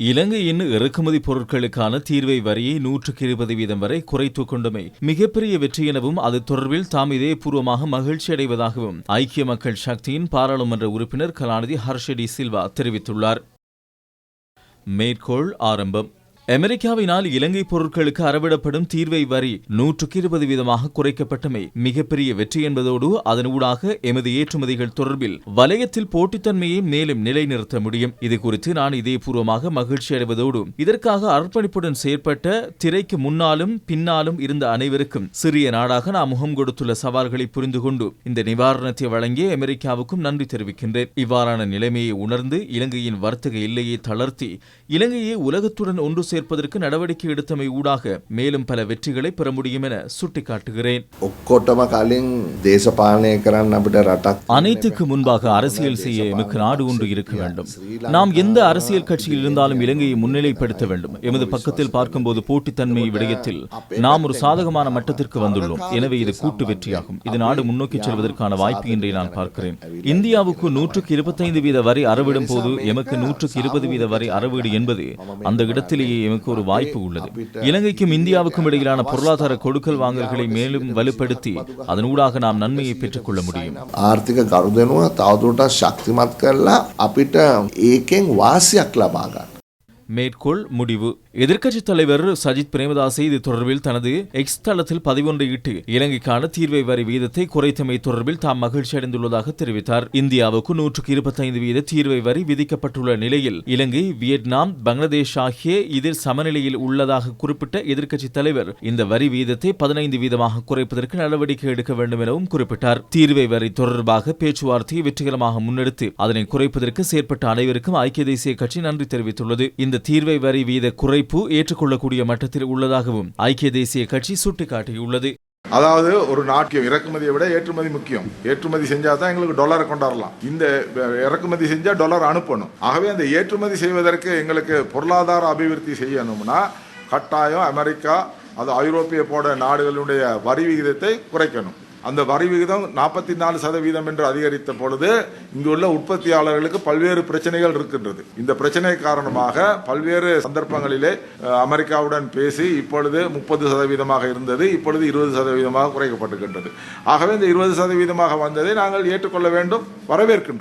இலங்கையின் இறக்குமதி பொருட்களுக்கான தீர்வை வரியை 120% வரை குறைத்துக் கொண்டமை மிகப்பெரிய வெற்றி எனவும் அது தொடர்பில் தாம் இதயபூர்வமாக மகிழ்ச்சி அடைவதாகவும் ஐக்கிய மக்கள் சக்தியின் பாராளுமன்ற உறுப்பினர் கலாநிதி ஹர்ஷடி சில்வா தெரிவித்துள்ளார். மேற்கோள் ஆரம்பம். அமெரிக்காவினால் இலங்கை பொருட்களுக்கு அறவிடப்படும் தீர்வை வரி 120% குறைக்கப்பட்டமை மிகப்பெரிய வெற்றி என்பதோடு அதனூடாக எமது ஏற்றுமதிகள் தொடர்பில் வலயத்தில் போட்டித்தன்மையை மேலும் நிலைநிறுத்த முடியும். இது குறித்து நான் இதயபூர்வமாக மகிழ்ச்சி அடைவதோடு இதற்காக அர்ப்பணிப்புடன் செயற்பட்ட திரைக்கு முன்னாலும் பின்னாலும் இருந்த அனைவருக்கும் சிறிய நாடாக நாம் முகம் கொடுத்துள்ள சவால்களை புரிந்து கொண்டு இந்த நிவாரணத்தை வழங்கிய அமெரிக்காவுக்கும் நன்றி தெரிவிக்கின்றேன். இவ்வாறான நிலைமையை உணர்ந்து இலங்கையின் வர்த்தக எல்லையை தளர்த்தி இலங்கையை உலகத்துடன் ஒன்று சேர்ப்பதற்கு நடவடிக்கை எடுத்தமை ஊடாக மேலும் பல வெற்றிகளை பெற முடியும் என சுட்டிக்காட்டுகிறேன். அனைத்துக்கு முன்பாக அரசியல் செய்ய எமக்கு நாடு ஒன்று இருக்க வேண்டும். நாம் எந்த அரசியல் கட்சியில் இருந்தாலும் இலங்கையை முன்னிலைப்படுத்த வேண்டும். எமது பக்கத்தில் பார்க்கும்போது போட்டித்தன்மை விடயத்தில் நாம் ஒரு சாதகமான மட்டத்திற்கு வந்துள்ளோம். எனவே இது கூட்டு வெற்றியாகும். இது நாடு முன்னோக்கி செல்வதற்கான வாய்ப்பு என்றே நான் பார்க்கிறேன். இந்தியாவுக்கு 125% வரை அறவிடும் போது எமக்கு 120% வரை அறவீடு என்பது அந்த இடத்திலேயே எமக்கு ஒரு வாய்ப்பு உள்ளது. இலங்கைக்கும் இந்தியாவுக்கும் இடையிலான பொருளாதார கொடுக்கல் வாங்கல்களை மேலும் வலுப்படுத்தி அதனூடாக நாம் நன்மையை பெற்றுக் கொள்ள முடியும். ආර්ථික ගනුදෙනුව තවදුරටත් ශක්තිමත් කරලා අපිට ඒකෙන් වාසියක් ලබා ගන්න. மேற்கோள் முடிவு. எதிர்க்கட்சித் தலைவர் சஜித் பிரேமதாசை இது தொடர்பில் தனது எக்ஸ் தளத்தில் பதிவொன்றை இட்டு இலங்கைக்கான தீர்வை வரி வீதத்தை குறைத்தமை தொடர்பில் தாம் மகிழ்ச்சி அடைந்துள்ளதாக தெரிவித்தார். இந்தியாவுக்கு 125% தீர்வை வரி விதிக்கப்பட்டுள்ள நிலையில் இலங்கை, வியட்நாம், பங்களாதேஷ் ஆகிய இதில் சமநிலையில் உள்ளதாக குறிப்பிட்ட எதிர்க்கட்சித் தலைவர் இந்த வரி வீதத்தை 15% குறைப்பதற்கு நடவடிக்கை எடுக்க வேண்டும் எனவும் குறிப்பிட்டார். தீர்வை வரி தொடர்பாக பேச்சுவார்த்தையை வெற்றிகரமாக முன்னெடுத்து அதனை குறைப்பதற்கு செயற்பட்ட அனைவருக்கும் ஐக்கிய தேசிய கட்சி நன்றி தெரிவித்துள்ளது. இந்த தீர்வை வரி வீத குறைப்பு ஏற்றுக்கொள்ளக்கூடிய மட்டத்தில் உள்ளதாகவும் ஐக்கிய தேசிய கட்சி சுட்டிக்காட்டியுள்ளது. அதாவது ஒரு நாட்டுக்கு இறக்குமதியை விட ஏற்றுமதி முக்கியம். ஏற்றுமதி செஞ்சா தான் எங்களுக்கு டாலரை கொண்டாடலாம். இந்த இறக்குமதி செஞ்சா டாலர் அனுப்பணும். ஆகவே அந்த ஏற்றுமதி செய்வதற்கு எங்களுக்கு பொருளாதார அபிவிருத்தி செய்யணும்னா கட்டாயம் அமெரிக்கா, அது ஐரோப்பிய போன்ற நாடுகளுடைய வரி விகிதத்தை குறைக்கணும். அந்த வரி விகிதம் 44% என்று அதிகரித்த பொழுது இங்குள்ள உற்பத்தியாளர்களுக்கு பல்வேறு பிரச்சனைகள் இருக்கின்றது. இந்த பிரச்சனை காரணமாக பல்வேறு சந்தர்ப்பங்களிலே அமெரிக்காவுடன் பேசி இப்பொழுது 30% இருந்தது, இப்பொழுது 20% குறைக்கப்பட்டிருக்கின்றது. ஆகவே இந்த 20% வந்ததை நாங்கள் ஏற்றுக்கொள்ள வேண்டும், வரவேற்கின்றோம்.